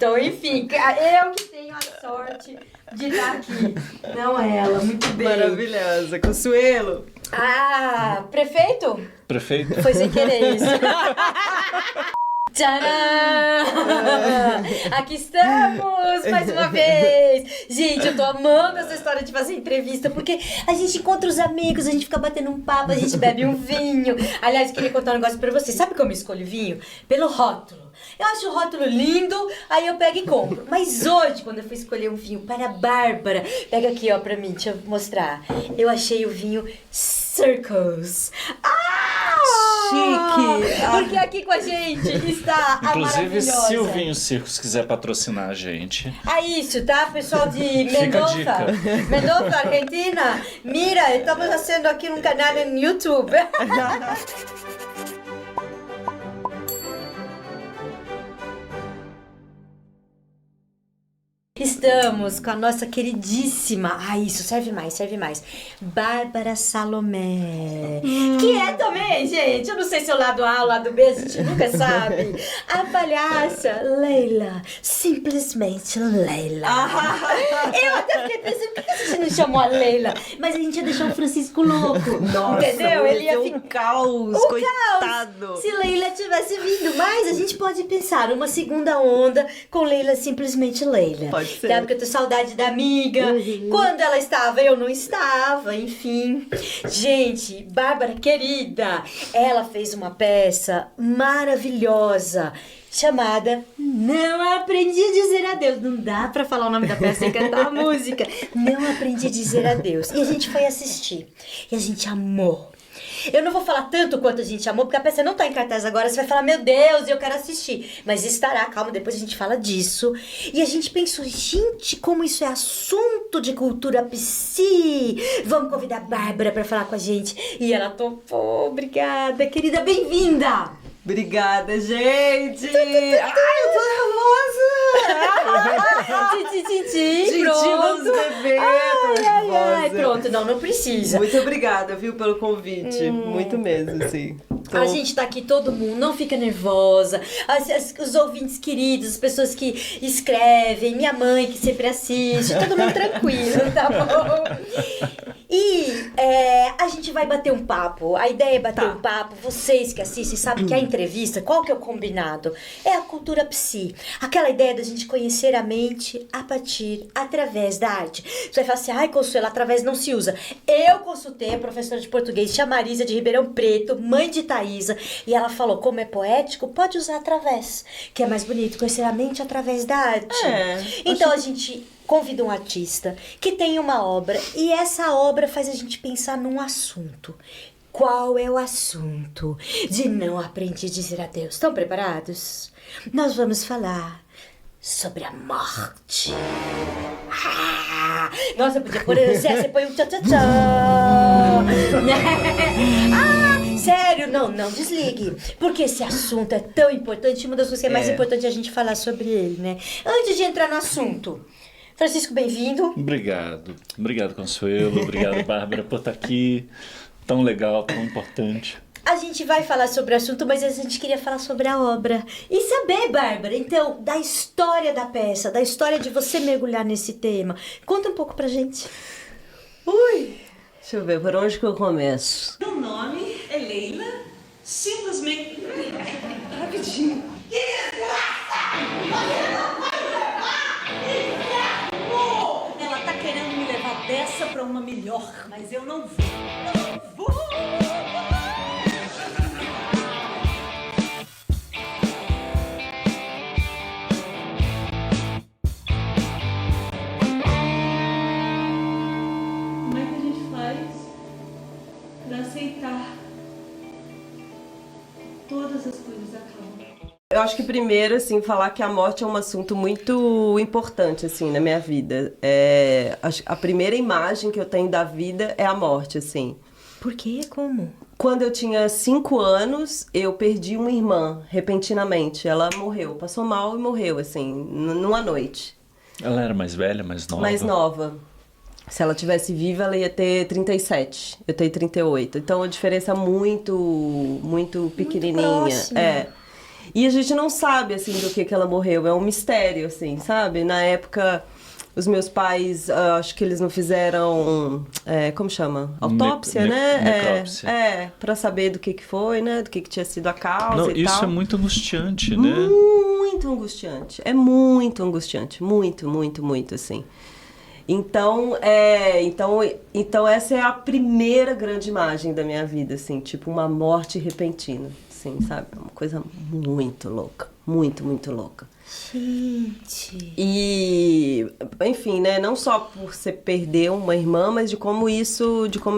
acreditam. Enfim, eu que tenho a sorte de estar aqui. Não ela, muito bem. Maravilhosa. Consuelo. Ah, prefeito? Prefeito? Foi sem querer isso. Tcharam! Aqui estamos mais uma vez! Gente, eu tô amando essa história de fazer entrevista, porque a gente encontra os amigos, a gente fica batendo um papo, a gente bebe um vinho. Aliás, queria contar um negócio pra vocês. Sabe como eu escolho vinho? Pelo rótulo. Eu acho o rótulo lindo, aí eu pego e compro. Mas hoje, quando eu fui escolher um vinho para a Bárbara, pega aqui, ó, pra mim, deixa eu mostrar. Eu achei o vinho Circles. Chique! Porque aqui com a gente está a Inclusive, maravilhosa. se o Vinho Circos quiser patrocinar a gente... É isso, tá? Pessoal de Fica a Mendoza. dica. Mendoza, Argentina. Mira, estamos fazendo aqui um canal no YouTube. Estamos com a nossa queridíssima, isso, serve mais, Bárbara Salomé, que é também, gente, eu não sei se é o lado A ou o lado B, a gente nunca sabe, a palhaça Leila, simplesmente Leila. Eu até fiquei pensando, por que a gente não chamou a Leila? Mas a gente ia deixar o Francisco louco, Nossa, entendeu? Ele ia um ficar... caos, O coitado. caos. Se Leila tivesse vindo, mas a gente pode pensar uma segunda onda com Leila simplesmente Leila. Pode ser. Tá? Porque eu tenho saudade da amiga. Quando ela estava, eu não estava, enfim. Gente, Bárbara querida, ela fez uma peça maravilhosa chamada Não Aprendi a Dizer Adeus. Não dá pra falar o nome da peça sem cantar a música. Não Aprendi a Dizer Adeus. E a gente foi assistir. E a gente amou. Eu não vou falar tanto quanto a gente amou, porque a peça não tá em cartaz agora. Você vai falar, meu Deus, eu quero assistir. Mas estará, calma, depois a gente fala disso. E a gente pensou, gente, como isso é assunto de cultura psi. Vamos convidar a Bárbara pra falar com a gente. E ela topou, obrigada, querida, bem-vinda. Obrigada, gente! Ai, eu tô nervosa! Gente, vamos beber! Ai, pronto, não precisa. Muito obrigada, viu, pelo convite. Muito mesmo, assim. A gente tá aqui, todo mundo, não fica nervosa. Os ouvintes queridos, as pessoas que escrevem, minha mãe que sempre assiste, todo mundo tranquilo, tá bom? E a gente vai bater um papo. A ideia é bater um papo. Vocês que assistem sabem que a entrevista, qual que é o combinado? É a cultura psi. Aquela ideia da gente conhecer a mente através da arte. Você vai falar assim, ai, Consuelo, através não se usa. Eu consultei a professora de português, tia Marisa de Ribeirão Preto, mãe de Thaisa, e ela falou, como é poético, pode usar através, que é mais bonito, conhecer a mente através da arte. Então a gente convida um artista que tem uma obra, e essa obra faz a gente pensar num assunto. Qual é o assunto de Não Aprendi a Dizer Adeus? Estão preparados? Nós vamos falar sobre a morte. Nossa, podia pôr... Você põe um tchá-tchá-tchá. Sério, não desligue. Porque esse assunto é tão importante. Uma das coisas que é mais importante é a gente falar sobre ele, né? Antes de entrar no assunto, Francisco, bem-vindo. Obrigado, Consuelo. Obrigado, Bárbara, por estar aqui. Tão legal, tão importante. A gente vai falar sobre o assunto, mas a gente queria falar sobre a obra. E saber, Bárbara, então, da história da peça, da história de você mergulhar nesse tema. Conta um pouco pra gente. Ui, deixa eu ver, por onde que eu começo? Meu nome é Leila, simplesmente... Rapidinho. Que desgraça! Ela tá querendo me levar dessa pra uma melhor, mas eu não vou. Não vou! Como é que a gente faz pra aceitar que todas as coisas acabam? Eu acho que primeiro, assim, falar que a morte é um assunto muito importante, assim, na minha vida. A primeira imagem que eu tenho da vida é a morte, assim. Por quê? Como? Quando eu tinha 5 anos, eu perdi uma irmã, repentinamente. Ela morreu, passou mal e morreu, assim, numa noite. Ela era mais velha, mais nova? Mais nova. Se ela tivesse viva, ela ia ter 37. Eu tenho 38. Então, a diferença muito pequenininha. Muito próxima. E a gente não sabe, assim, do que ela morreu. É um mistério, assim, sabe? Na época, os meus pais, acho que eles não fizeram, como chama? Autópsia, né? Necrópsia. Pra saber do que foi, né? Do que tinha sido a causa Não, e isso tal. é muito angustiante, né? Muito angustiante. É muito angustiante. Muito, muito, muito, assim. Então essa é a primeira grande imagem da minha vida, assim, tipo uma morte repentina, assim, sabe? Uma coisa muito louca, muito, muito louca. Gente. E, enfim, né, não só por você perder uma irmã, mas de como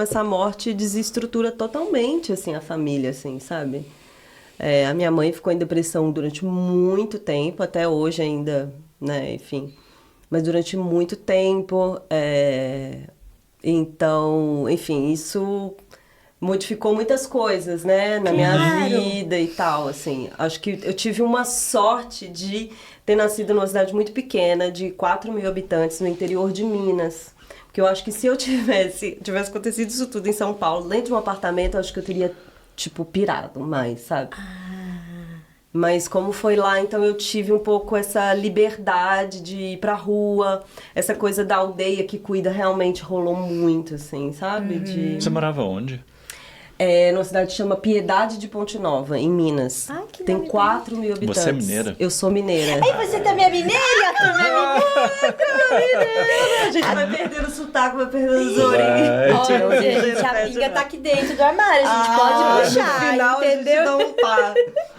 essa morte desestrutura totalmente, assim, a família, assim, sabe? A minha mãe ficou em depressão durante muito tempo, até hoje ainda, né, enfim... Mas durante muito tempo, então, enfim, isso modificou muitas coisas, né, na minha vida e tal, assim. Acho que eu tive uma sorte de ter nascido numa cidade muito pequena, de 4.000 habitantes, no interior de Minas. Porque eu acho que se eu tivesse acontecido isso tudo em São Paulo, dentro de um apartamento, eu acho que eu teria, tipo, pirado mais, sabe? Mas como foi lá, então eu tive um pouco essa liberdade de ir pra rua, essa coisa da aldeia que cuida realmente rolou muito, assim, sabe? Você morava onde? Numa cidade que chama Piedade de Ponte Nova, em Minas. Ai, que Tem nome 4.000 habitantes. Você é mineira? Eu sou mineira. Aí você também é mineira? A gente vai perdendo o sotaque, vai perdendo os orelhas. Olha, gente, a pinga tá aqui dentro do armário, a gente pode puxar, no final, entendeu? A gente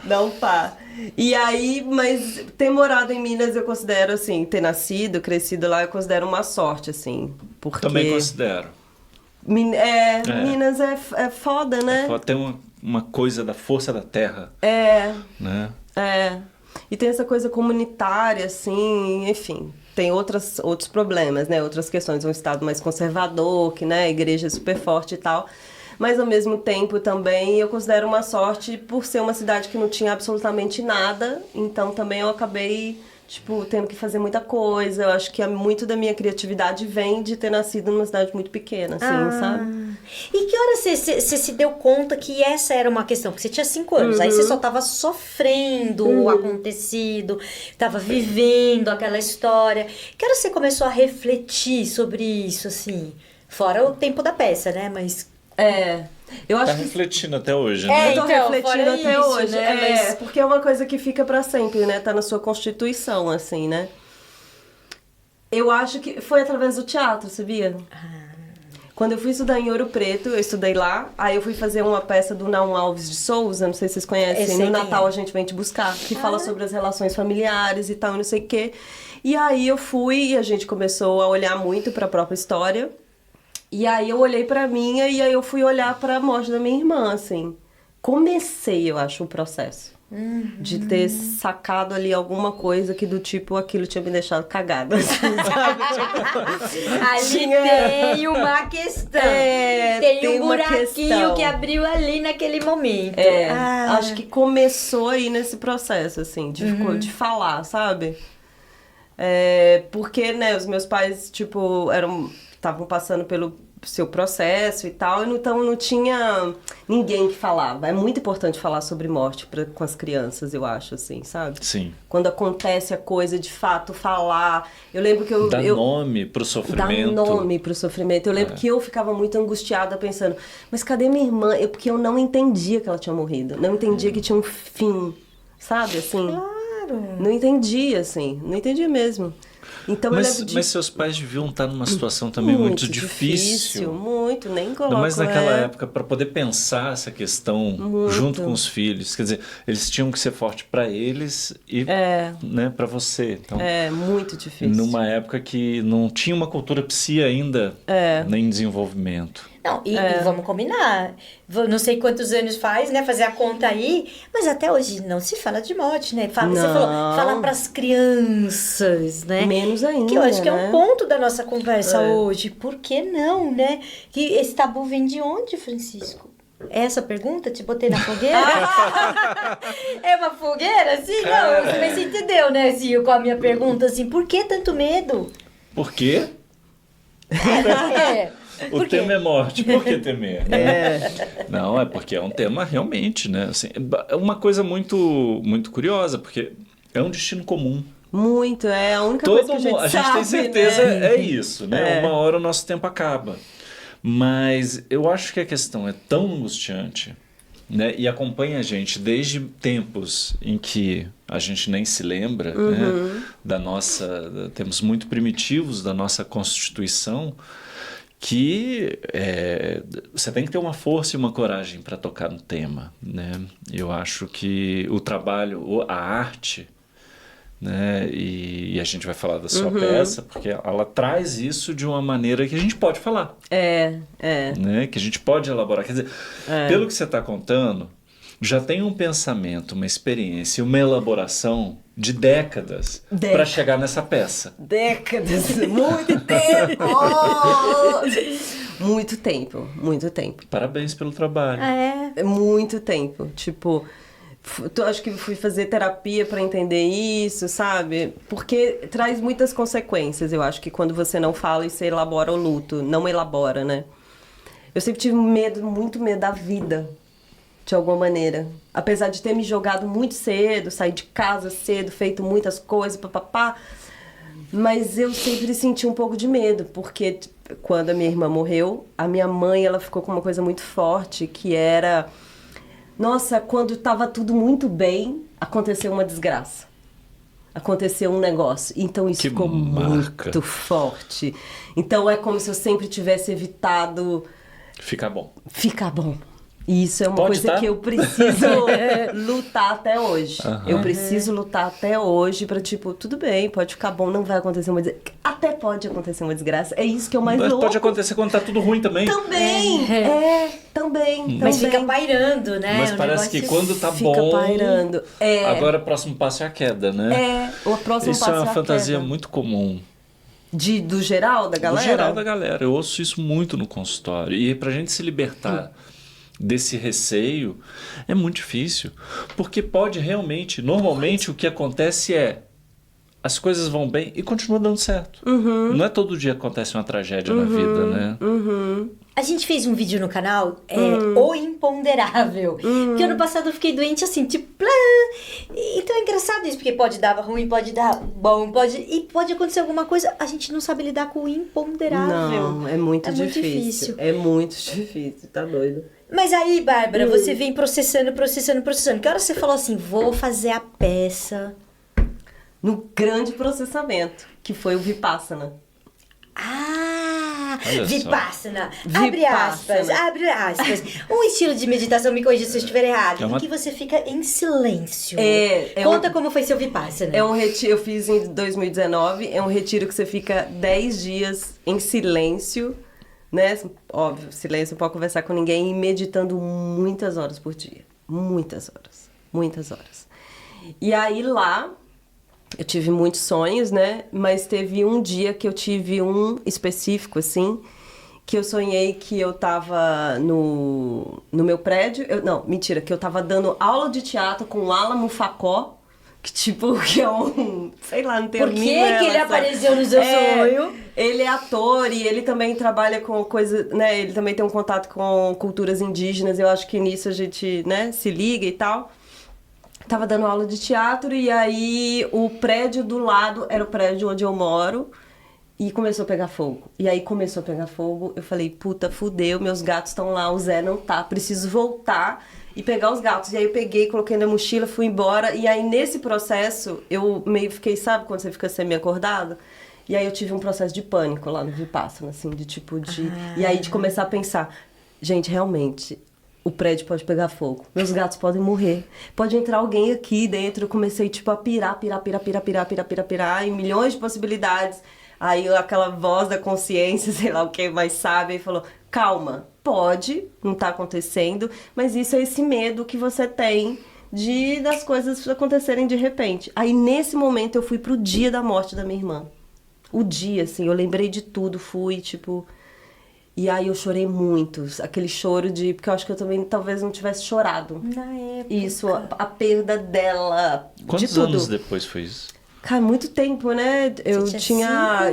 dá um pá. E aí, mas ter morado em Minas, eu considero, assim, ter nascido, crescido lá, eu considero uma sorte, assim, porque... Também considero. Minas é foda, né? Tem uma coisa da força da terra. Né? E tem essa coisa comunitária, assim, enfim. Tem outros problemas, né? Outras questões. É um estado mais conservador, que, né? A igreja é super forte e tal. Mas, ao mesmo tempo, também, eu considero uma sorte por ser uma cidade que não tinha absolutamente nada. Então, também eu acabei... tipo, tendo que fazer muita coisa. Eu acho que muito da minha criatividade vem de ter nascido numa cidade muito pequena, assim, sabe? E que hora você se deu conta que essa era uma questão? Porque você tinha 5 anos, aí você só tava sofrendo o acontecido, tava vivendo aquela história. Que hora você começou a refletir sobre isso, assim? Fora o tempo da peça, né? Mas... eu acho Tá que... refletindo até hoje, né? Eu tô então, refletindo fora até isso, hoje. né? Mas... porque é uma coisa que fica pra sempre, né? Tá na sua constituição, assim, né? Eu acho que foi através do teatro, sabia? Quando eu fui estudar em Ouro Preto, eu estudei lá. Aí eu fui fazer uma peça do Naum Alves de Souza, não sei se vocês conhecem. No Natal a gente vem te buscar, que fala sobre as relações familiares e tal, e não sei o quê. E aí eu fui e a gente começou a olhar muito pra própria história. E aí eu olhei pra minha e aí eu fui olhar pra morte da minha irmã, assim. Comecei, eu acho, o processo. De ter sacado ali alguma coisa que do tipo, aquilo tinha me deixado cagada, assim, sabe? Ali tem uma questão. Tem um uma buraquinho questão. que abriu ali naquele momento. Acho que começou aí nesse processo, assim, de falar, sabe? Porque, né, os meus pais, tipo, estavam passando pelo seu processo e tal, então não tinha ninguém que falava. É muito importante falar sobre morte com as crianças, eu acho, assim, sabe? Sim. Quando acontece a coisa, de fato, falar. Eu lembro que Dá nome pro sofrimento. Dá nome pro sofrimento. Eu lembro que eu ficava muito angustiada pensando, mas cadê minha irmã? Porque eu não entendia que ela tinha morrido. Não entendia que tinha um fim, sabe, assim? Claro. Não entendia, assim. Não entendia mesmo. Então, Mas seus pais deviam estar numa situação também muito difícil. Muito, nem coloco. Ainda mais naquela época, para poder pensar essa questão junto com os filhos. Quer dizer, eles tinham que ser fortes para eles e né, para você. Então, muito difícil. Numa época que não tinha uma cultura psi ainda, nem em desenvolvimento. Não, e vamos combinar. Não sei quantos anos faz, né? Fazer a conta aí. Mas até hoje não se fala de morte, né? Você falou, falar pras crianças, né? Menos ainda, que eu acho que é né? um ponto da nossa conversa hoje. Por que não, né? Que esse tabu vem de onde, Francisco? Essa pergunta? Te botei na fogueira? É uma fogueira, assim? Não, você entendeu, né, Zio, com a minha pergunta, assim. Por que tanto medo? Por quê? O tema é morte. Por que temer? Não, é porque é um tema realmente, né? Assim, é uma coisa muito, muito curiosa, porque é um destino comum. Muito, é a única coisa que a gente sabe, tem certeza, né? é isso, né? Uma hora o nosso tempo acaba. Mas eu acho que a questão é tão angustiante, né? E acompanha a gente desde tempos em que a gente nem se lembra, né? Temos muito primitivos da nossa Constituição, que você tem que ter uma força e uma coragem para tocar no tema, né? Eu acho que o trabalho, a arte, né? E a gente vai falar da sua peça, porque ela traz isso de uma maneira que a gente pode falar. Né? Que a gente pode elaborar. Quer dizer, pelo que você está contando, já tem um pensamento, uma experiência, uma elaboração de décadas para chegar nessa peça. Décadas, muito tempo! Muito tempo, muito tempo. Parabéns pelo trabalho. Muito tempo, tipo... Acho que fui fazer terapia para entender isso, sabe? Porque traz muitas consequências, eu acho que quando você não fala e você elabora o luto, não elabora, né? Eu sempre tive medo, muito medo da vida, de alguma maneira. Apesar de ter me jogado muito cedo, sair de casa cedo, feito muitas coisas, papapá. Mas eu sempre senti um pouco de medo, porque quando a minha irmã morreu, a minha mãe, ela ficou com uma coisa muito forte, que era... Nossa, quando estava tudo muito bem, aconteceu uma desgraça. Aconteceu um negócio. Então isso ficou muito forte. Então é como se eu sempre tivesse evitado... Ficar bom. Ficar bom. E isso é uma coisa que eu preciso lutar até hoje. Eu preciso lutar até hoje pra, tipo, tudo bem, pode ficar bom, não vai acontecer uma desgraça. Até pode acontecer uma desgraça. É isso que é o mais louco. Pode acontecer quando tá tudo ruim também. Também! Também. Mas fica pairando, né? Mas parece que quando tá fica bom... pairando. Agora o próximo passo é a queda, né? O próximo isso passo é uma fantasia queda. muito comum. Do geral da galera? Do geral da galera. Eu ouço isso muito no consultório. E pra gente se libertar desse receio é muito difícil. Porque pode realmente... Normalmente o que acontece é... As coisas vão bem e continua dando certo. Não é todo dia que acontece uma tragédia na vida, né? A gente fez um vídeo no canal, O Imponderável. Que ano passado eu fiquei doente assim, tipo... Então é engraçado isso, porque pode dar ruim, pode dar bom, pode acontecer alguma coisa. A gente não sabe lidar com o imponderável. Não, é muito difícil. É muito difícil, tá doido. Mas aí, Bárbara, você vem processando. Que hora você falou assim, vou fazer a peça? No grande processamento, que foi o Vipassana. Vipassana. Abre aspas. Um estilo de meditação, me corrija se eu estiver errado, em que você fica em silêncio. Conta como foi seu Vipassana. É um retiro, eu fiz em 2019, é um retiro que você fica 10 dias em silêncio, né? Óbvio, silêncio, não pode conversar com ninguém e meditando muitas horas por dia. Muitas horas. E aí lá... Eu tive muitos sonhos, né? Mas teve um dia que eu tive um específico, assim, que eu sonhei que eu tava no meu prédio. Que eu tava dando aula de teatro com o Álamo Facó, que é um... Sei lá, não tem Por que ele apareceu no seu sonho? Ele é ator e ele também trabalha com coisa, né? Ele também tem um contato com culturas indígenas. Eu acho que nisso a gente, né, se liga e tal. Tava dando aula de teatro e aí o prédio do lado era o prédio onde eu moro e começou a pegar fogo. E aí começou a pegar fogo, eu falei, puta, fudeu, meus gatos estão lá, o Zé não tá, preciso voltar e pegar os gatos. E aí eu peguei, coloquei na mochila, fui embora e aí nesse processo eu meio fiquei, sabe quando você fica semi-acordado? E aí eu tive um processo de pânico lá no Vipassana, assim, de tipo de... E aí de começar a pensar, gente, realmente... O prédio pode pegar fogo. Meus gatos podem morrer. Pode entrar alguém aqui dentro. Eu comecei, tipo, a pirar em milhões de possibilidades. Aí aquela voz da consciência, sei lá o que mais sabe, aí falou, calma, pode, não tá acontecendo, mas isso é esse medo que você tem das coisas acontecerem de repente. Aí nesse momento eu fui pro dia da morte da minha irmã. O dia, assim, eu lembrei de tudo, fui, tipo... E aí eu chorei muito, aquele choro porque eu acho que eu também talvez não tivesse chorado. Na época. Isso, a perda dela, Quantos de tudo. anos depois foi isso? Cara, muito tempo, né?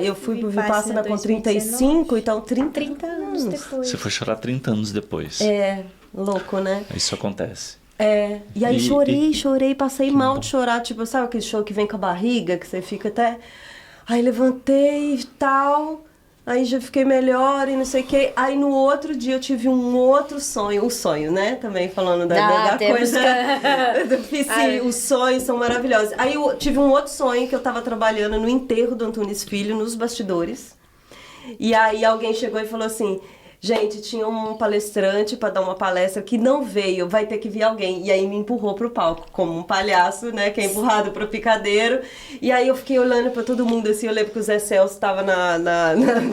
Eu fui pro Vipassana com 35, então 30 anos depois. Você foi chorar 30 anos depois. É, louco, né? Isso acontece. E aí chorei, passei mal de chorar. Tipo, sabe aquele show que vem com a barriga, que você fica até... Aí levantei e tal... Aí já fiquei melhor e não sei o quê. Aí no outro dia eu tive um outro sonho. O sonho, né? Também falando da coisa do PC. Os sonhos são maravilhosos. Aí eu tive um outro sonho que eu tava trabalhando no enterro do Antunes Filho, nos bastidores. E aí alguém chegou e falou assim... Gente, tinha um palestrante pra dar uma palestra que não veio, vai ter que vir alguém. E aí me empurrou pro palco, como um palhaço, né? Que é empurrado pro picadeiro. E aí eu fiquei olhando pra todo mundo, assim, eu lembro que o Zé Celso tava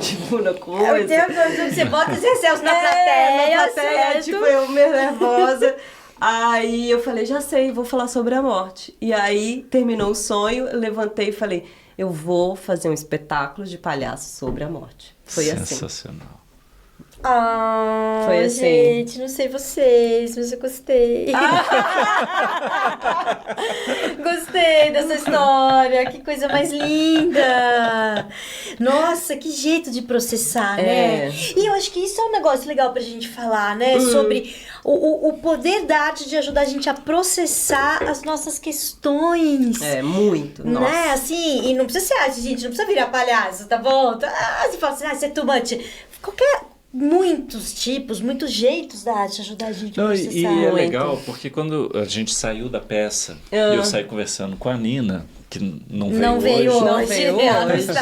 tipo, na coisa. Você bota o Zé Celso na plateia, certo? Tipo, eu meio nervosa. Aí eu falei, já sei, vou falar sobre a morte. E aí terminou o sonho, eu levantei e falei, eu vou fazer um espetáculo de palhaço sobre a morte. Foi assim. Sensacional. Foi assim. Gente, não sei vocês, mas eu gostei. Gostei dessa história, que coisa mais linda. Nossa, que jeito de processar, né? E eu acho que isso é um negócio legal pra gente falar, né? Sobre o poder da arte de ajudar a gente a processar as nossas questões. Muito, nossa. Né? Assim, e não precisa ser arte, gente, não precisa virar palhaço, tá bom? Você fala assim, você é too much. Muitos tipos, muitos jeitos da arte ajudar a gente a processar. E é legal porque quando a gente saiu da peça e eu saí conversando com a Nina, que não veio hoje. Não veio hoje.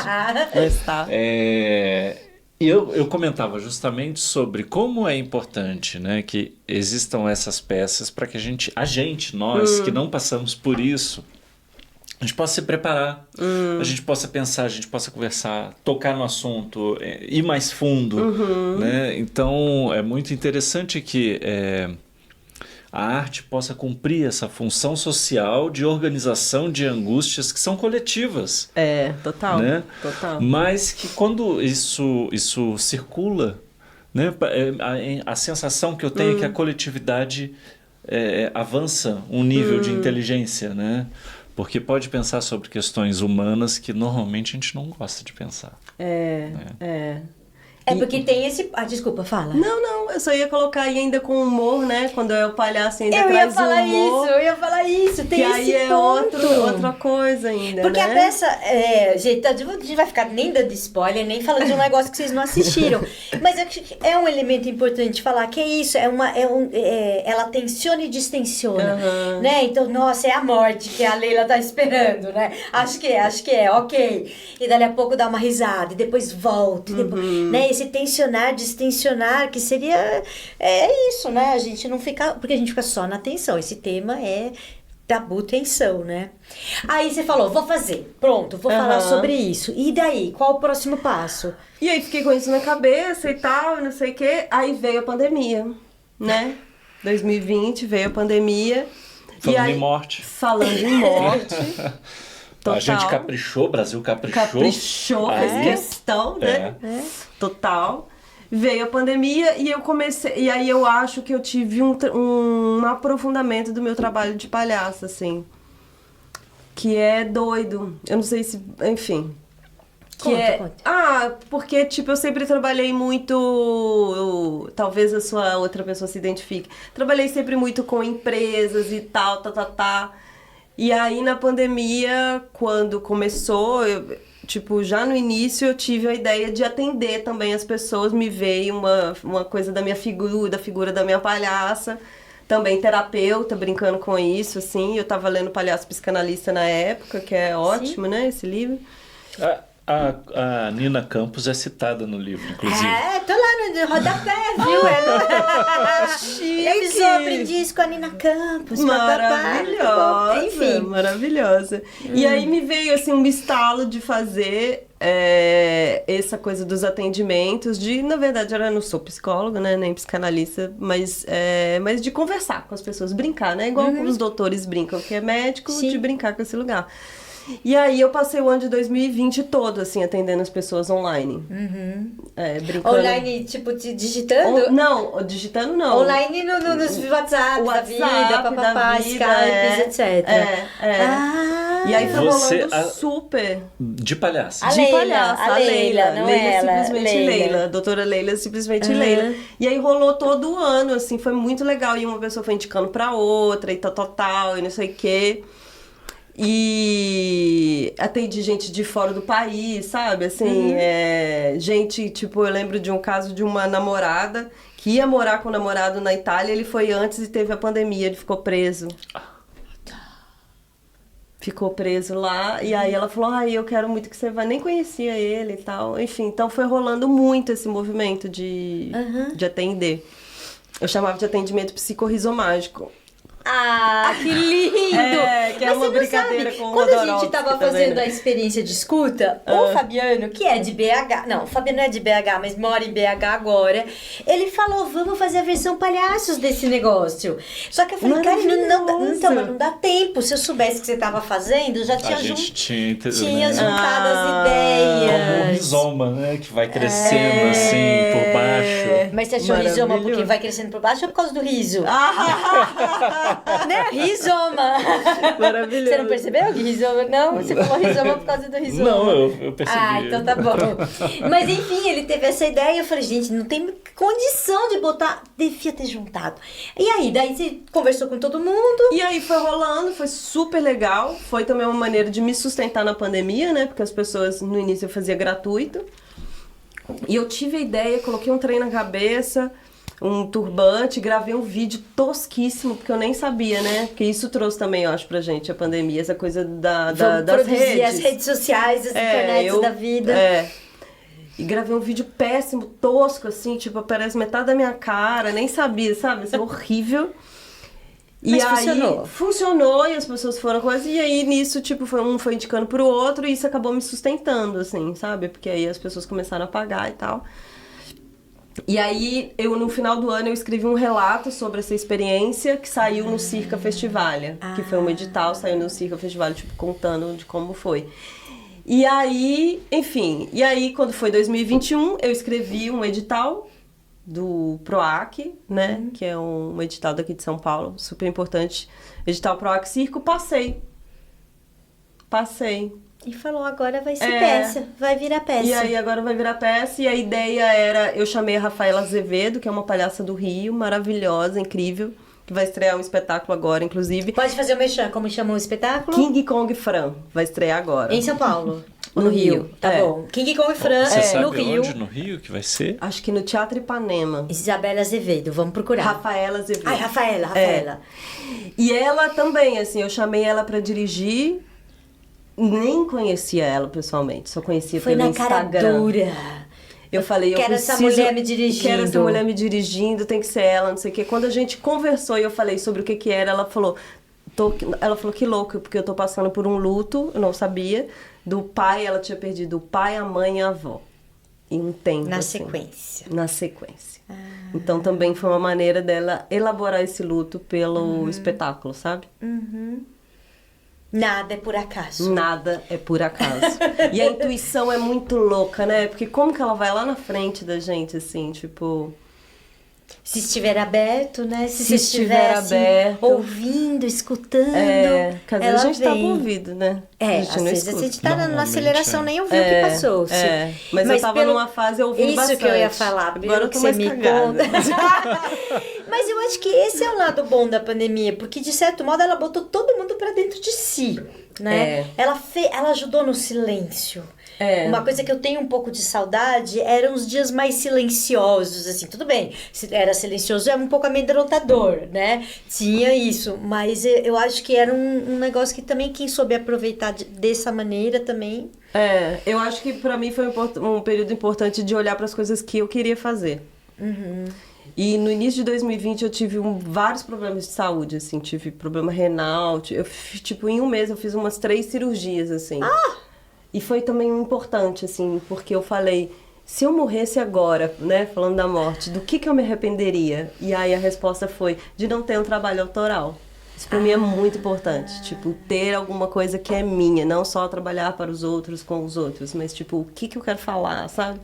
Está. E eu comentava justamente sobre como é importante, né, que existam essas peças para que nós que não passamos por isso, a gente possa se preparar, a gente possa pensar, a gente possa conversar, tocar no assunto, ir mais fundo, né? Então é muito interessante que a arte possa cumprir essa função social de organização de angústias que são coletivas. Total, né? Total. Mas que quando isso circula, né, a sensação que eu tenho é que a coletividade avança um nível de inteligência, né? Porque pode pensar sobre questões humanas que normalmente a gente não gosta de pensar. É porque tem esse... desculpa, fala. Não, eu só ia colocar aí ainda com humor, né? Quando é o palhaço ainda eu traz humor. Eu ia falar isso, tem que esse aí ponto. outra coisa ainda, porque né? a peça, gente, a gente vai ficar nem dando spoiler, nem falando de um negócio que vocês não assistiram. Mas é um elemento importante falar que é isso, ela tensiona e distensiona, né? Então, nossa, é a morte que a Leila tá esperando, né? Acho que é, ok. E dali a pouco dá uma risada, e depois volta, e depois, né? Esse tensionar, distensionar, que seria... isso, né? A gente não fica... Porque a gente fica só na tensão. Esse tema é tabu tensão, né? Aí você falou, vou fazer. Pronto, vou falar sobre isso. E daí? Qual o próximo passo? E aí fiquei com isso na cabeça e tal, não sei o quê. Aí veio a pandemia, né? 2020 veio a pandemia. Falando em morte. Falando em morte. Total. A gente caprichou, o Brasil caprichou. Fez questão, né? Total. Veio a pandemia e eu comecei... E aí eu acho que eu tive um aprofundamento do meu trabalho de palhaço, assim. Que é doido. Eu não sei se... Enfim. Conta. Porque, tipo, eu sempre trabalhei muito... talvez a sua outra pessoa se identifique. Trabalhei sempre muito com empresas e tal, E aí, na pandemia, quando começou, já no início eu tive a ideia de atender também as pessoas. Me veio uma coisa da minha figura da minha palhaça. Também terapeuta, brincando com isso, assim. Eu tava lendo Palhaço Psicanalista na época, que é ótimo, né, esse livro. A Nina Campos é citada no livro, inclusive. Tô lá no rodapé, viu? Chique! Eu fiz o aprendiz com a Nina Campos. Maravilhosa, enfim. Maravilhosa. E aí me veio, assim, um estalo de fazer essa coisa dos atendimentos, na verdade, eu não sou psicóloga, né, nem psicanalista, mas de conversar com as pessoas, brincar, né? Igual os doutores brincam, que é médico, de brincar com esse lugar. E aí eu passei o ano de 2020 todo, assim, atendendo as pessoas online. Brincando. Online, tipo, digitando? Não, digitando não. Online no WhatsApp da vida, papapá, Skype, etc. E aí foi Você- rolando super. De palhaça. A De Leila, palhaça, a Leila, não ela, simplesmente Leila. Leila. A doutora Leila simplesmente Aham. Leila. E aí rolou todo o ano, assim, foi muito legal. E uma pessoa foi indicando pra outra, e tal, e não sei o quê. E atendi gente de fora do país, sabe? Assim, gente, tipo, eu lembro de um caso de uma namorada que ia morar com o namorado na Itália, ele foi antes e teve a pandemia, ele ficou preso. Ficou preso lá, e aí ela falou, eu quero muito que você vá, nem conhecia ele e tal. Enfim, então foi rolando muito esse movimento de atender. Eu chamava de atendimento psicorrizomágico. Ah, que lindo! Que é Mas uma você não brincadeira sabe, com o quando a gente Rodorovsky tava também, fazendo né? a experiência de escuta, o Fabiano, que é de BH, não, o Fabiano não é de BH, mas mora em BH agora, ele falou, vamos fazer a versão palhaços desse negócio. Só que eu falei, cara, então, mas não dá tempo. Se eu soubesse que você tava fazendo, já tinha, A gente tinha juntado as Como um ideias. rizoma, né? Que vai crescendo assim por baixo. Mas você achou rizoma porque Maravilhoso. vai crescendo por baixo ou por causa do riso? Né? Rizoma. Maravilhoso. Você não percebeu que rizoma? Não, você falou rizoma por causa do rizoma. Não, eu percebi. Ah, então tá bom. Mas enfim, ele teve essa ideia e eu falei, gente, não tem condição de botar, devia ter juntado. E aí, daí você conversou com todo mundo. E aí foi rolando, foi super legal. Foi também uma maneira de me sustentar na pandemia, né? Porque as pessoas, no início, eu fazia gratuito. E eu tive a ideia, coloquei um trem na cabeça, um turbante, gravei um vídeo tosquíssimo, porque eu nem sabia, né? Porque isso trouxe também, eu acho, pra gente, a pandemia, essa coisa das Produzir redes. as redes sociais, as internets da vida. E gravei um vídeo péssimo, tosco, assim, tipo, aparece metade da minha cara, nem sabia, sabe? Assim, horrível. Mas aí funcionou. funcionou e as pessoas foram coisas. E aí nisso, tipo, um foi indicando pro outro e isso acabou me sustentando, assim, sabe? Porque aí as pessoas começaram a pagar e tal. E aí, no final do ano, eu escrevi um relato sobre essa experiência que saiu no Circa Festivalia. Que foi um edital, saiu no Circa Festivalia, tipo, contando de como foi. E aí, enfim, quando foi 2021, eu escrevi um edital do PROAC, né? Que é um edital daqui de São Paulo, super importante. Edital PROAC Circo, passei. E falou, agora vai ser peça, vai virar peça. E aí agora vai virar peça, e a ideia era, eu chamei a Rafaela Azevedo, que é uma palhaça do Rio, maravilhosa, incrível, que vai estrear um espetáculo agora, inclusive. Pode fazer o mexão, como chamou o espetáculo? King Kong Fran, vai estrear agora. Em São Paulo. Ou No no Rio. Rio, Tá bom. King Kong Fran, Você sabe no Rio. onde no Rio que vai ser? Acho que no Teatro Ipanema. Isabela Azevedo, vamos procurar. Rafaela Azevedo. Ai, Rafaela. E ela também, assim, eu chamei ela pra dirigir, nem conhecia ela pessoalmente, só conhecia Foi pelo na cara Instagram. dura. Eu falei, Quero essa mulher me dirigindo. Quero essa mulher me dirigindo, tem que ser ela, não sei o quê. Quando a gente conversou e eu falei sobre o que era, ela falou, que louco, porque eu tô passando por um luto, eu não sabia, do pai, ela tinha perdido o pai, a mãe e a avó. Em um tempo, Na assim, sequência. Na sequência. Então também foi uma maneira dela elaborar esse luto pelo espetáculo, sabe? Nada é por acaso. Nada é por acaso. E a intuição é muito louca, né? Porque como que ela vai lá na frente da gente, assim, tipo... Se estiver aberto, né? Se Se você estiver assim, aberto. ouvindo, escutando. Quer dizer, a ela gente tá vem. com ouvido, né? É, gente às não vezes a escuta. gente tá na Normalmente, aceleração, é. nem ouviu o que passou-se. Mas eu tava numa fase ouvindo Isso bastante. que eu ia falar, Agora pelo eu que tô você mais me cagada. conta. Mas eu acho que esse é o lado bom da pandemia, porque de certo modo ela botou todo mundo pra dentro de si, né? Ela ajudou no silêncio. Uma coisa que eu tenho um pouco de saudade eram os dias mais silenciosos, assim, tudo bem, se era silencioso é um pouco amedrontador, né? Tinha isso, mas eu acho que era um negócio que também quem soube aproveitar dessa maneira também. Eu acho que pra mim foi um período importante de olhar pras coisas que eu queria fazer. E no início de 2020 eu tive vários problemas de saúde, assim, tive problema renal, tipo, em um mês eu fiz umas 3 cirurgias, assim. E foi também importante, assim, porque eu falei, se eu morresse agora, né, falando da morte, do que eu me arrependeria? E aí a resposta foi de não ter um trabalho autoral. Isso pra mim é muito importante, tipo, ter alguma coisa que é minha, não só trabalhar para os outros, com os outros, mas tipo, o que eu quero falar, sabe?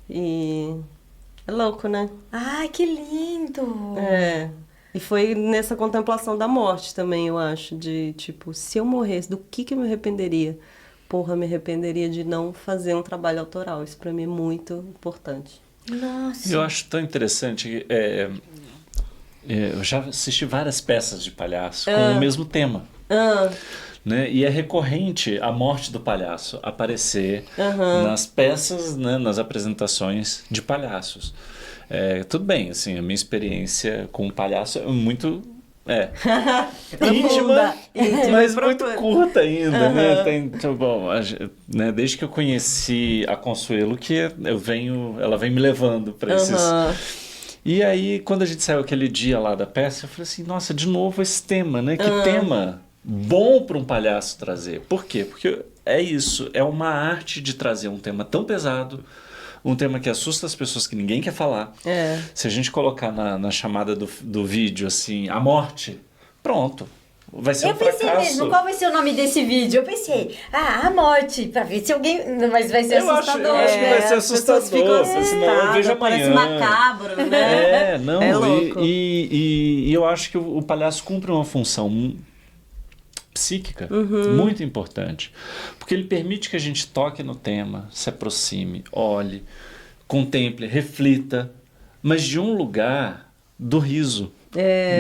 E é louco, né? Ai, que lindo! E foi nessa contemplação da morte também, eu acho, de tipo, se eu morresse, do que eu me arrependeria? Porra, me arrependeria de não fazer um trabalho autoral. Isso pra mim é muito importante. Nossa. Eu acho tão interessante. Eu já assisti várias peças de palhaço com o mesmo tema. Né? E é recorrente a morte do palhaço aparecer nas peças, né? Nas apresentações de palhaços. Tudo bem, assim, a minha experiência com o palhaço é muito íntima, mas muito curta ainda, né? Né? Desde que eu conheci a Consuelo, que ela vem me levando para esses... E aí, quando a gente saiu aquele dia lá da peça, eu falei assim, nossa, de novo esse tema, né? Que tema bom para um palhaço trazer. Por quê? Porque é isso, é uma arte de trazer um tema tão pesado, um tema que assusta as pessoas que ninguém quer falar. Se a gente colocar na chamada do vídeo, assim, a morte, pronto. Vai ser um fracasso. Eu pensei mesmo, qual vai ser o nome desse vídeo? Eu pensei, a morte, pra ver se alguém... Mas vai ser assustador. Eu acho que vai ser assustador, senão eu vejo amanhã. Parece macabro, né? É louco. E eu acho que o palhaço cumpre uma função psíquica muito importante, porque ele permite que a gente toque no tema, se aproxime, olhe, contemple, reflita, mas de um lugar do riso.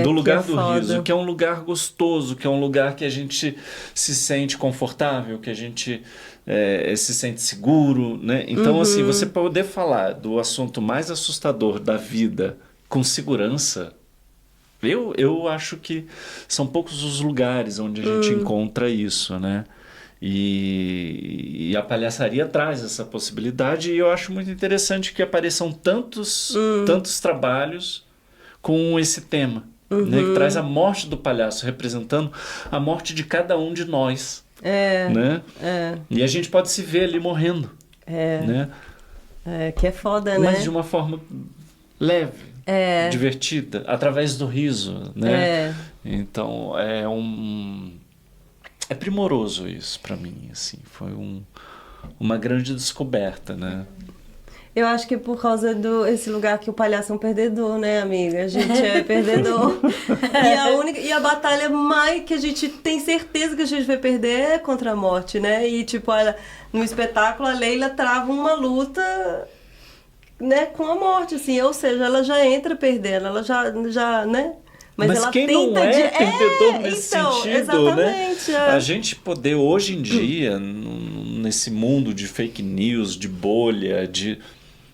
Do lugar do riso, que é um lugar gostoso, que é um lugar que a gente se sente confortável, que a gente se sente seguro, né? Então, assim, você poder falar do assunto mais assustador da vida com segurança, eu acho que são poucos os lugares onde a gente encontra isso, né? E a palhaçaria traz essa possibilidade, e eu acho muito interessante que apareçam tantos trabalhos com esse tema, né, que traz a morte do palhaço, representando a morte de cada um de nós. Né? E a gente pode se ver ali morrendo. Né? Que é foda, né? Mas de uma forma leve, divertida, através do riso. Né? Então, é primoroso isso para mim. Assim, foi uma grande descoberta, né? Eu acho que é por causa esse lugar que o palhaço é um perdedor, né, amiga? A gente é perdedor. E a batalha mais que a gente tem certeza que a gente vai perder é contra a morte, né? E, tipo, no espetáculo, a Leila trava uma luta, né, com a morte, assim. Ou seja, ela já entra perdendo, ela já né? Mas ela quem tenta não é perdedor nesse sentido, exatamente, né? A gente poder, hoje em dia, nesse mundo de fake news, de bolha,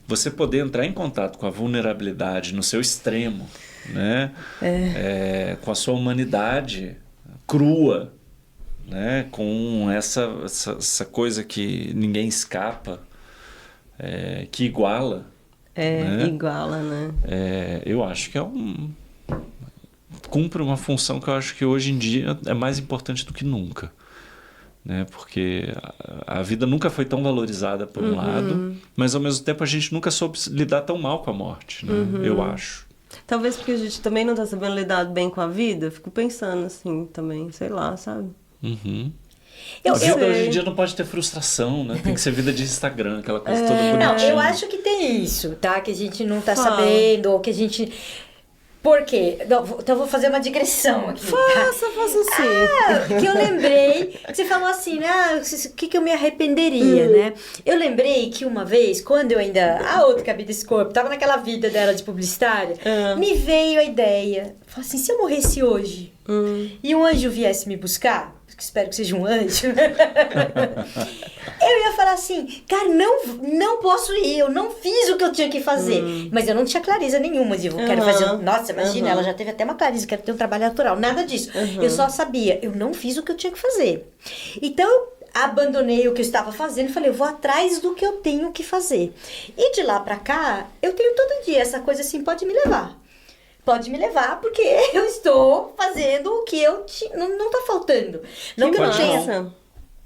você poder entrar em contato com a vulnerabilidade no seu extremo, né? Com a sua humanidade crua, né? Com essa coisa que ninguém escapa, que iguala. Né? Iguala, né? Eu acho que cumpre uma função que eu acho que hoje em dia é mais importante do que nunca. Né? Porque a vida nunca foi tão valorizada por um lado, mas ao mesmo tempo a gente nunca soube lidar tão mal com a morte, né? Eu acho. Talvez porque a gente também não está sabendo lidar bem com a vida, fico pensando assim também, sei lá, sabe? A vida hoje em dia não pode ter frustração, né? Tem que ser vida de Instagram, aquela coisa toda bonitinha. Não, eu acho que tem isso, tá? Que a gente não tá sabendo, ou que a gente... Por quê? Então eu vou fazer uma digressão aqui. Faça sim. Que eu lembrei, que você falou assim, né? O que eu me arrependeria, né? Eu lembrei que uma vez, quando eu ainda... A outra cabia desse corpo, tava naquela vida dela de publicitária, me veio a ideia. Falei assim, se eu morresse hoje e um anjo viesse me buscar, que espero que seja um anjo, eu ia falar assim, cara, não posso ir, eu não fiz o que eu tinha que fazer. Mas eu não tinha clareza nenhuma, eu quero fazer... Nossa, imagina, ela já teve até uma clareza, quero ter um trabalho natural, nada disso. Eu só sabia, eu não fiz o que eu tinha que fazer. Então, eu abandonei o que eu estava fazendo e falei, eu vou atrás do que eu tenho que fazer. E de lá pra cá, eu tenho todo dia essa coisa assim, pode me levar. Pode me levar, porque eu estou fazendo o que eu... Não tá faltando. Não que eu não tenha...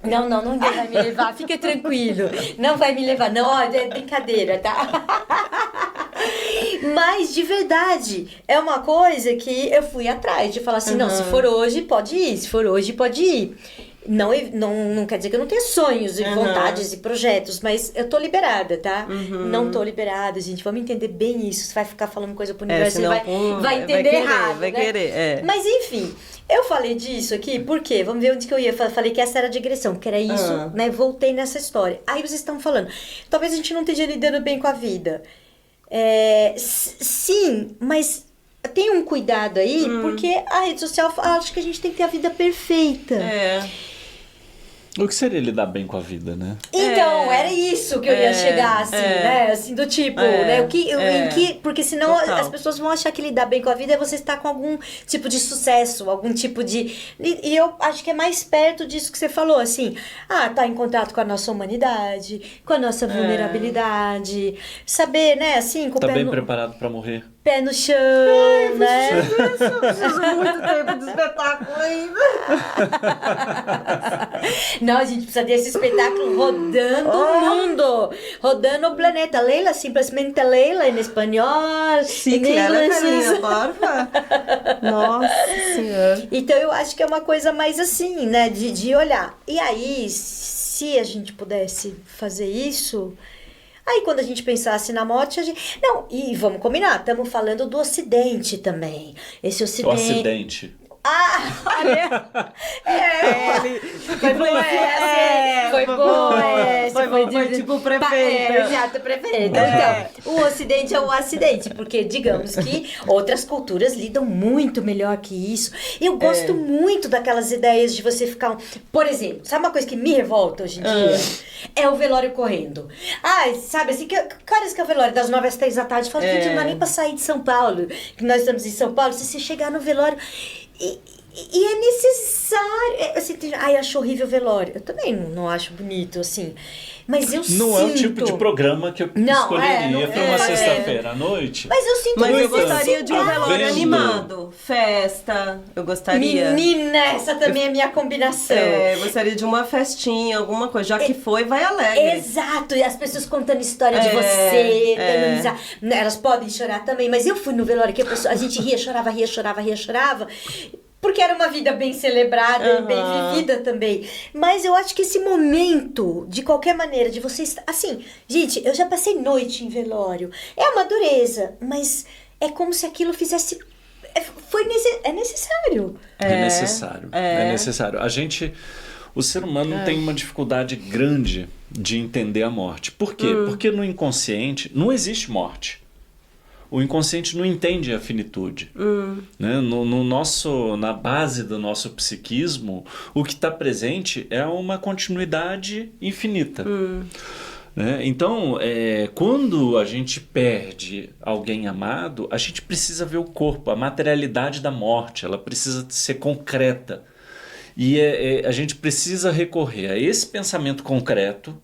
Não, ninguém vai me levar, fica tranquilo. Não vai me levar, não, ó, é brincadeira, tá? Mas, de verdade, é uma coisa que eu fui atrás, de falar assim, não, se for hoje, pode ir, se for hoje, pode ir. Não quer dizer que eu não tenha sonhos e vontades e projetos, mas eu tô liberada, tá? Não tô liberada, gente. Vamos entender bem isso. Você vai ficar falando coisa pro universo, senão, vai entender errado. Vai né? querer. Mas enfim, eu falei disso aqui, por quê? Vamos ver onde que eu ia. Falei que essa era a digressão, que era isso, né? Voltei nessa história. Aí vocês estão falando, talvez a gente não esteja lidando bem com a vida. Sim, mas tem um cuidado aí, porque a rede social acha que a gente tem que ter a vida perfeita. O que seria lidar bem com a vida, né? Então, era isso que eu ia chegar, assim, né? Assim, do tipo, né? Porque senão as pessoas vão achar que lidar bem com a vida é você estar com algum tipo de sucesso, algum tipo de... E eu acho que é mais perto disso que você falou, assim. Tá em contato com a nossa humanidade, com a nossa vulnerabilidade. Saber, né, assim... Com Tá o pé bem no, preparado pra morrer. pé no chão, né? Eu preciso muito tempo de espetáculo ainda. Não, a gente precisa desse espetáculo rodando o mundo, rodando o planeta. Leila, simplesmente Leila, em espanhol, Sí, em claro, inglês. Carolina, porfa. Nossa Senhora. Então eu acho que é uma coisa mais assim, né, de olhar. E aí, se a gente pudesse fazer isso... Aí quando a gente pensasse na morte, a gente... Não, e vamos combinar, estamos falando do Ocidente também. Esse O Ocidente... acidente. Olha! Foi boa essa! Foi boa essa! Foi tipo prefeita. Exato, prefeita. Então, o Ocidente é o acidente, porque digamos que outras culturas lidam muito melhor que isso. Eu gosto muito daquelas ideias de você ficar... Por exemplo, sabe uma coisa que me revolta hoje em dia? É o velório correndo. Sabe assim, que horas que é o velório? Das 9 às 3 da tarde. Fala, gente, não dá nem pra sair de São Paulo, que nós estamos em São Paulo. Se você chegar no velório... E é necessário. Assim, acho horrível o velório. Eu também não acho bonito, assim. Mas eu sinto... Não é o tipo de programa que eu escolheria para uma sexta-feira à noite. Mas eu sinto... Mas eu entanto, gostaria de um velório vendo- animado. Festa, eu gostaria. Menina, essa também é a minha combinação. Eu gostaria de uma festinha, alguma coisa. Já que foi, vai alegre. Exato, e as pessoas contando história de você, dando risada. Elas podem chorar também, mas eu fui no velório que a gente ria, chorava, porque era uma vida bem celebrada e bem vivida também. Mas eu acho que esse momento, de qualquer maneira, de você estar... Assim, gente, eu já passei noite em velório. É uma dureza, mas é como se aquilo fizesse... É necessário. É necessário. É necessário. O ser humano tem uma dificuldade grande de entender a morte. Por quê? Porque no inconsciente não existe morte. O inconsciente não entende a finitude. Né? Na base do nosso psiquismo, o que está presente é uma continuidade infinita. Né? Então, quando a gente perde alguém amado, a gente precisa ver o corpo, a materialidade da morte, ela precisa ser concreta. E a gente precisa recorrer a esse pensamento concreto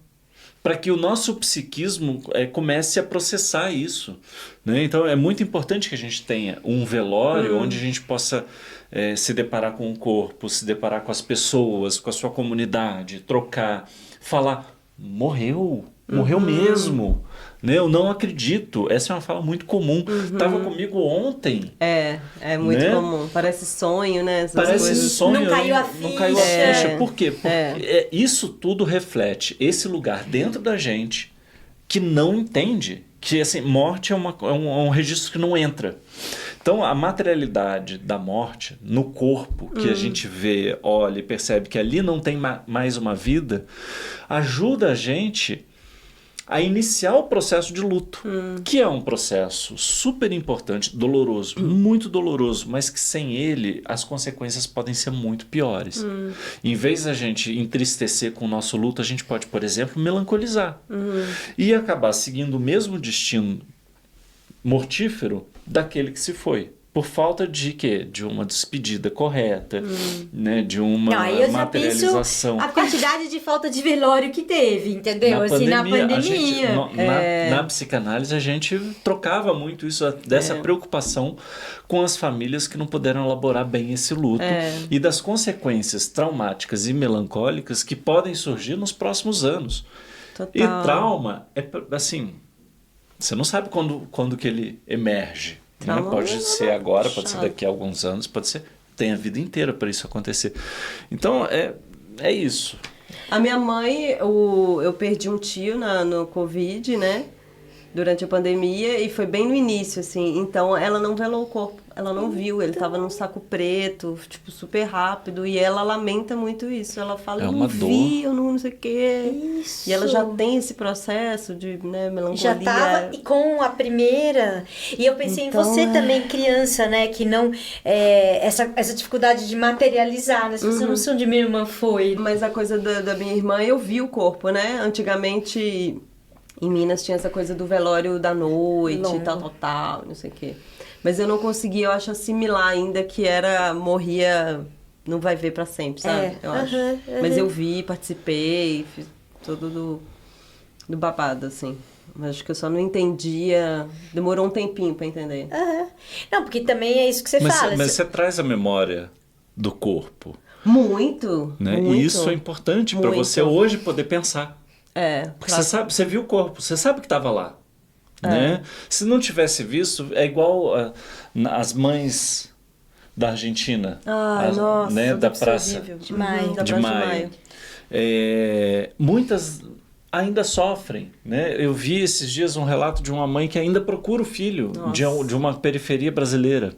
para que o nosso psiquismo comece a processar isso. Né? Então é muito importante que a gente tenha um velório onde a gente possa se deparar com o corpo, se deparar com as pessoas, com a sua comunidade, trocar, falar, morreu mesmo. Né? Eu não acredito. Essa é uma fala muito comum. Estava comigo ontem. É muito comum. Parece sonho, né? Essas Parece coisas. sonho. Não caiu a Não caiu a ficha. ficha. Por quê? Porque isso tudo reflete esse lugar dentro da gente que não entende que assim, morte é um registro que não entra. Então, a materialidade da morte no corpo, que a gente vê, olha e percebe que ali não tem mais uma vida, ajuda a gente a iniciar o processo de luto, que é um processo super importante, doloroso, muito doloroso, mas que sem ele as consequências podem ser muito piores. Em vez da gente entristecer com o nosso luto, a gente pode, por exemplo, melancolizar e acabar seguindo o mesmo destino mortífero daquele que se foi. Por falta de quê? De uma despedida correta, né? De uma Aí eu já materialização. penso a quantidade de falta de velório que teve, entendeu? Na Assim, pandemia, na a gente, pandemia. na psicanálise, a gente trocava muito isso, dessa preocupação com as famílias que não puderam elaborar bem esse luto e das consequências traumáticas e melancólicas que podem surgir nos próximos anos. Total. E trauma é assim, você não sabe quando que ele emerge. Né? Pode ser agora, pode ser daqui a alguns anos, pode ser... Tem a vida inteira para isso acontecer. Então, é isso. A minha mãe, eu perdi um tio no Covid, né? Durante a pandemia, e foi bem no início, assim. Então, ela não velou o corpo, ela não viu. Ele tava num saco preto, tipo, super rápido. E ela lamenta muito isso. Ela fala, É eu uma não vi, dor. eu não sei o quê. Isso. E ela já tem esse processo de, né, melancolia. Já tava e com a primeira. E eu pensei Então, em você também, criança, né? Que não. Essa dificuldade de materializar, né? Se você não sei onde minha irmã foi. Mas a coisa da minha irmã, eu vi o corpo, né? Antigamente, em Minas tinha essa coisa do velório da noite, Longo. tal, não sei o quê. Mas eu não conseguia, eu acho, assimilar ainda que morria, não vai ver pra sempre, sabe? Eu acho. Mas eu vi, participei, fiz tudo do babado, assim. Mas acho que eu só não entendia, demorou um tempinho pra entender. Não, porque também é isso que você fala. Mas você traz a memória do corpo, Muito, né? muito. E isso é importante para Muito. você hoje poder pensar. Porque claro. você sabe, você viu o corpo, você sabe que estava lá, né? Se não tivesse visto, é igual as mães da Argentina, Nossa, né? Da deve ser praça horrível. De maio. Da de Praça Maio. Muitas ainda sofrem, né? Eu vi esses dias um relato de uma mãe que ainda procura o filho de uma periferia brasileira,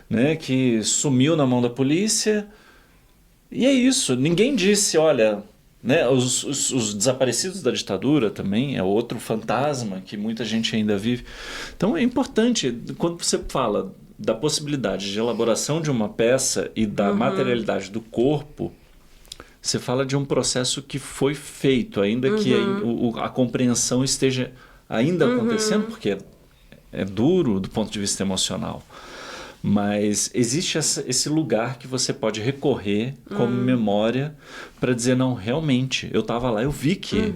né? Que sumiu na mão da polícia. E é isso, ninguém disse, olha, né? Os desaparecidos da ditadura também é outro fantasma que muita gente ainda vive. Então é importante, quando você fala da possibilidade de elaboração de uma peça e da materialidade do corpo, você fala de um processo que foi feito, ainda que a compreensão esteja ainda acontecendo, porque é duro do ponto de vista emocional. Mas existe esse lugar que você pode recorrer como memória para dizer, não, realmente, eu estava lá, eu vi que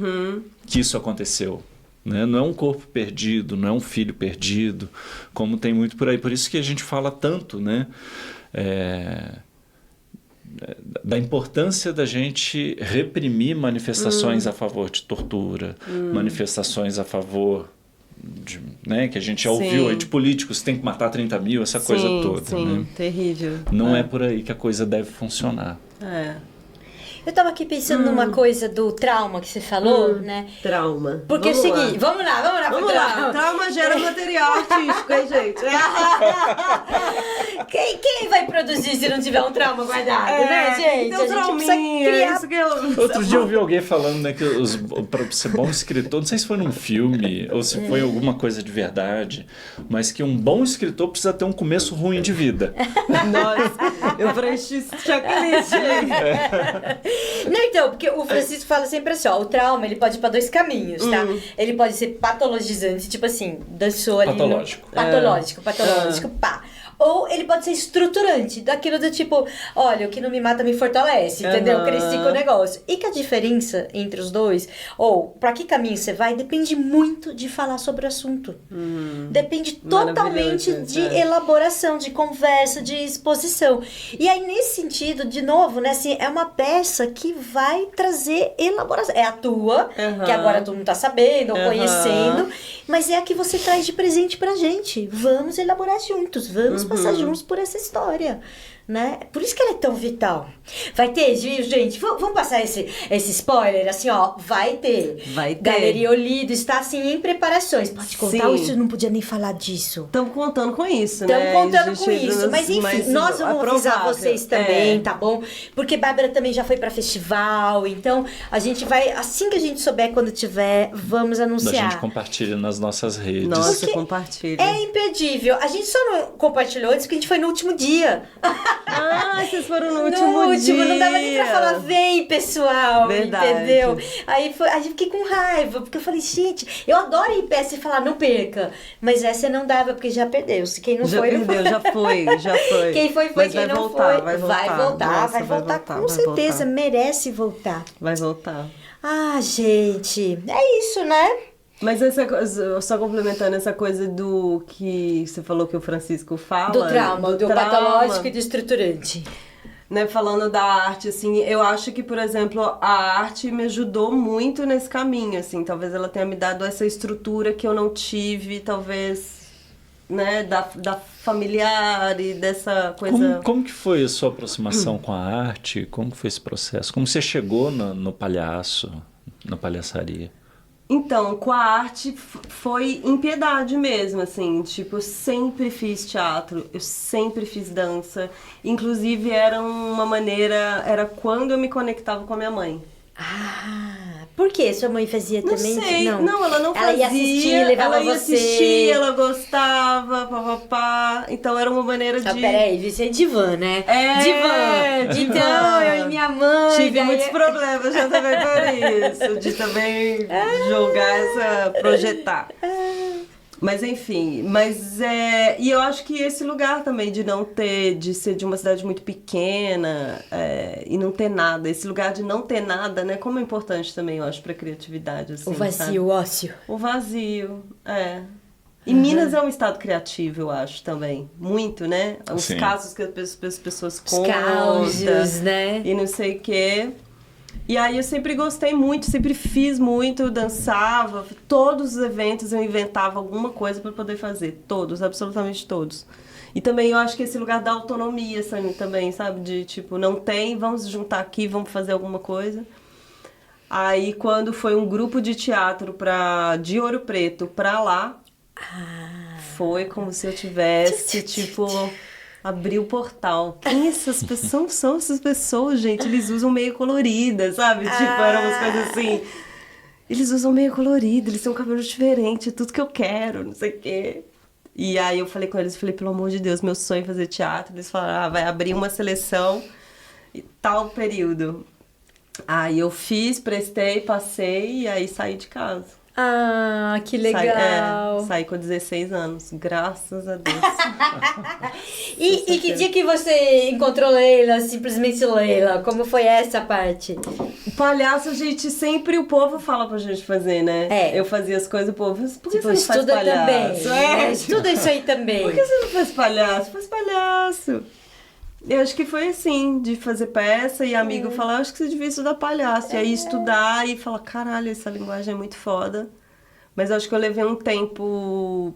isso aconteceu. Né? Não é um corpo perdido, não é um filho perdido, como tem muito por aí. Por isso que a gente fala tanto, né? Da importância da gente reprimir manifestações a favor de tortura, manifestações a favor né, que a gente já ouviu aí de políticos, tem que matar 30 mil, essa coisa toda. Sim, né? terrível. Não é por aí que a coisa deve funcionar. Eu tava aqui pensando numa coisa do trauma que você falou, né? Trauma. Porque é o seguinte, vamos lá pro trauma. Trauma gera material artístico, hein, gente? Quem vai produzir se não tiver um trauma guardado, né, gente? Então, A gente precisa criar... isso que eu... Outro dia eu vi alguém falando, né, que para ser bom escritor, não sei se foi num filme ou se foi alguma coisa de verdade, mas que um bom escritor precisa ter um começo ruim de vida. Nossa, eu preenchi esse checklist aí. Não, então, porque o Francisco fala sempre assim, ó, o trauma, ele pode ir pra dois caminhos, tá? Ele pode ser patologizante, tipo assim, dançou ali Patológico. Patológico, pá. Ou ele pode ser estruturante, daquilo do tipo, olha, o que não me mata me fortalece, entendeu? Cresci com o negócio. E que a diferença entre os dois, ou pra que caminho você vai, depende muito de falar sobre o assunto. Depende totalmente de elaboração, de conversa, de exposição. E aí, nesse sentido, de novo, né, assim, é uma peça que vai trazer elaboração. É a tua, que agora tu não tá sabendo ou conhecendo, mas é a que você traz de presente pra gente. Vamos elaborar juntos, vamos passar juntos por essa história, né? Por isso que ela é tão vital. Vai ter, gente, vamos passar esse spoiler, assim, ó, vai ter. Galeria Olido está, assim, em preparações. Pode contar, ou isso não podia nem falar disso? Estamos contando com isso, né? Estamos contando com isso, mas enfim, nós vamos avisar vocês também, tá bom? Porque Bárbara também já foi pra festival, então a gente vai, assim que a gente souber quando tiver, vamos anunciar. A gente compartilha nas nossas redes. Nossa, compartilha. É imperdível. A gente só não compartilhou antes porque a gente foi no último dia. Vocês foram no último dia. Não dava nem pra falar, vem, pessoal. Verdade. Entendeu? Aí eu fiquei com raiva, porque eu falei, gente, eu adoro ir em peça e falar, não perca. Mas essa não dava, porque já perdeu-se. Quem não foi, não foi. Já foi. Quem foi, Mas quem vai não voltar, foi. vai voltar. Nossa, vai voltar, com certeza. Merece voltar. Vai voltar. Ah, gente. É isso, né? Mas só complementando essa coisa do que você falou que o Francisco fala. Do trauma, do patológico e do estruturante. Né, falando da arte, assim, eu acho que, por exemplo, a arte me ajudou muito nesse caminho, assim. Talvez ela tenha me dado essa estrutura que eu não tive, talvez né, da familiar e dessa coisa... Como que foi a sua aproximação com a arte? Como que foi esse processo? Como você chegou no palhaço, na palhaçaria? Então, com a arte foi impiedade mesmo, assim, tipo, eu sempre fiz teatro, eu sempre fiz dança, inclusive era uma maneira, era quando eu me conectava com a minha mãe. Por quê? Sua mãe fazia Não também? sei, não, ela não fazia. Ela ia assistir, levava ela ia você. assistir, ela gostava, papapá. Então era uma maneira Só, de... peraí, isso é divã, né? É, divã. divã. Então, eu e minha mãe... Tive daí- muitos problemas já também por isso, de também jogar projetar. Mas enfim, e eu acho que esse lugar também de ser de uma cidade muito pequena e não ter nada, esse lugar de não ter nada, né, como é importante também, eu acho, pra criatividade, assim, O vazio, sabe? o ócio. O vazio, E Minas é um estado criativo, eu acho, também. Muito, né? Os Sim. casos que as pessoas Os contam. causos, né? E não sei o quê. E aí eu sempre gostei muito, sempre fiz muito, dançava. Todos os eventos eu inventava alguma coisa para poder fazer. Todos, absolutamente todos. E também eu acho que esse lugar da autonomia, sabe, também, sabe? De tipo, não tem, vamos juntar aqui, vamos fazer alguma coisa. Aí quando foi um grupo de teatro de Ouro Preto pra lá, foi como se eu tivesse, tipo... Abrir o portal. Quem essas pessoas são essas pessoas, gente? Eles usam meio colorida, sabe? Tipo, eram umas coisas assim. Eles usam meio colorido, eles têm um cabelo diferente, é tudo que eu quero, não sei o quê. E aí eu falei com eles, falei, pelo amor de Deus, meu sonho é fazer teatro. Eles falaram, vai abrir uma seleção e tal período. Aí eu fiz, prestei, passei e aí saí de casa. Ah, que legal. Saí com 16 anos, graças a Deus. E que dia que você encontrou Leila, simplesmente Leila? Como foi essa parte? O palhaço, a gente sempre, o povo fala pra gente fazer, né? É. Eu fazia as coisas, o povo, por que Tipo, você não faz estuda palhaço? também. Né? Estuda isso aí também. Por que você não faz palhaço? Faz palhaço. Eu acho que foi assim, de fazer peça e amigo falar, acho que você devia estudar palhaço. E aí estudar e falar, caralho, essa linguagem é muito foda. Mas eu acho que eu levei um tempo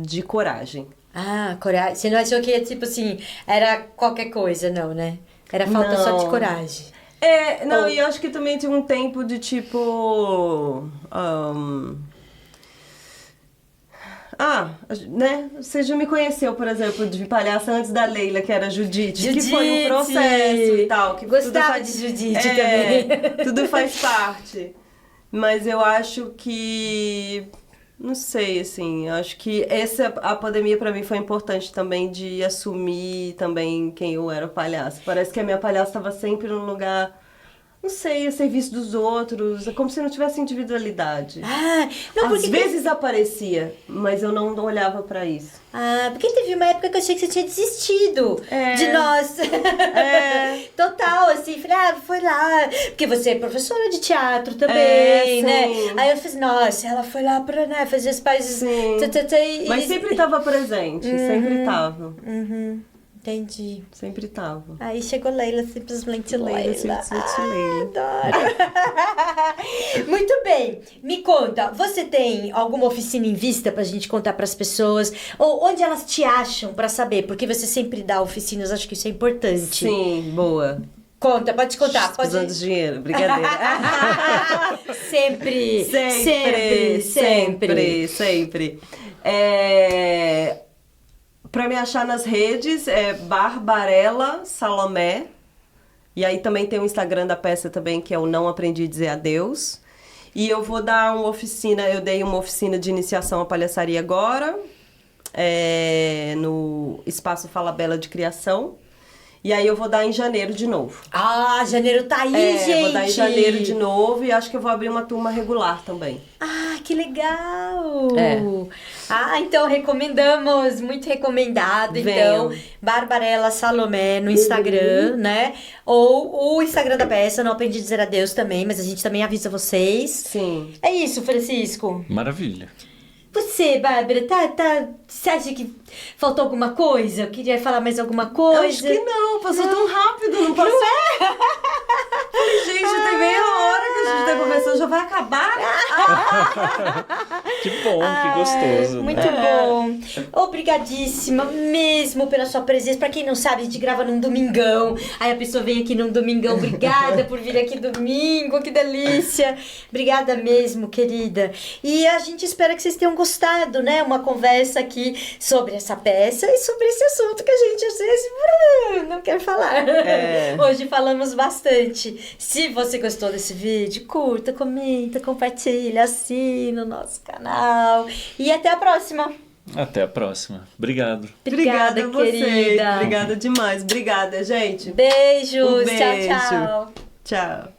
de coragem. Ah, coragem. Você não achou que, tipo assim, era qualquer coisa, não, né? Era falta só de Não. coragem. Não, Ou- e eu acho que também tinha um tempo de tipo... né? Você já me conheceu, por exemplo, de palhaça antes da Leila, que era Judite, que foi um Judite! processo e tal. Que Gostava de Judite também. Tudo faz parte. Mas eu acho que... Não sei, assim, eu acho que a pandemia pra mim foi importante também de assumir também quem eu era palhaço. Parece que a minha palhaça estava sempre num lugar, não sei, a serviço dos outros, é como se não tivesse individualidade. Não, Às porque... vezes aparecia, mas eu não olhava pra isso. porque teve uma época que eu achei que você tinha desistido de nós. Total, assim, falei, foi lá. Porque você é professora de teatro também, né? sim. Aí eu falei, nossa, ela foi lá pra, né, fazer as pazes. Sim. Mas sempre tava presente, sempre tava. Entendi. Sempre tava. Aí chegou Leila, simplesmente Leila. Simplesmente Leila. Adoro. Muito bem. Me conta, você tem alguma oficina em vista pra gente contar pras pessoas? Ou onde elas te acham pra saber? Porque você sempre dá oficinas, acho que isso é importante. Sim, boa. Conta, pode contar. Pode... Usando dinheiro, brincadeira. Sempre. Sempre. Pra me achar nas redes é Barbarella Salomé. E aí também tem o Instagram da peça também, que é o Não Aprendi a Dizer Adeus. E eu vou dar eu dei uma oficina de iniciação à palhaçaria agora, no Espaço Fala Bela de Criação. E aí eu vou dar em janeiro de novo. Janeiro tá aí, gente. Vou dar em janeiro de novo e acho que eu vou abrir uma turma regular também. Que legal! Então recomendamos, muito recomendado. Venham. Então, Barbarella Salomé no Instagram, né? Ou o Instagram da peça, Não Aprendi a Dizer Adeus também, mas a gente também avisa vocês. Sim. É isso, Francisco. Maravilha. Você, Bárbara, você acha que faltou alguma coisa? Eu queria falar mais alguma coisa? Acho que não, passou tão rápido, não passou? Falei, gente, tem meia hora que a gente tá conversando, já vai acabar? Que bom, que gostoso. Muito né? bom. Obrigadíssima mesmo pela sua presença. Pra quem não sabe, a gente grava num domingão. Aí a pessoa vem aqui num domingão. Obrigada por vir aqui domingo. Que delícia. Obrigada mesmo, querida. E a gente espera que vocês tenham gostado, né? Uma conversa aqui sobre essa peça e sobre esse assunto que a gente às vezes não quer falar. Hoje falamos bastante. Se você gostou desse vídeo, curta, comenta, compartilha, assina o nosso canal. E até a próxima. Até a próxima. Obrigado. Obrigada, a vocês. querida. Obrigada demais. Obrigada, gente. Beijos. Um beijo. Tchau, tchau. Tchau.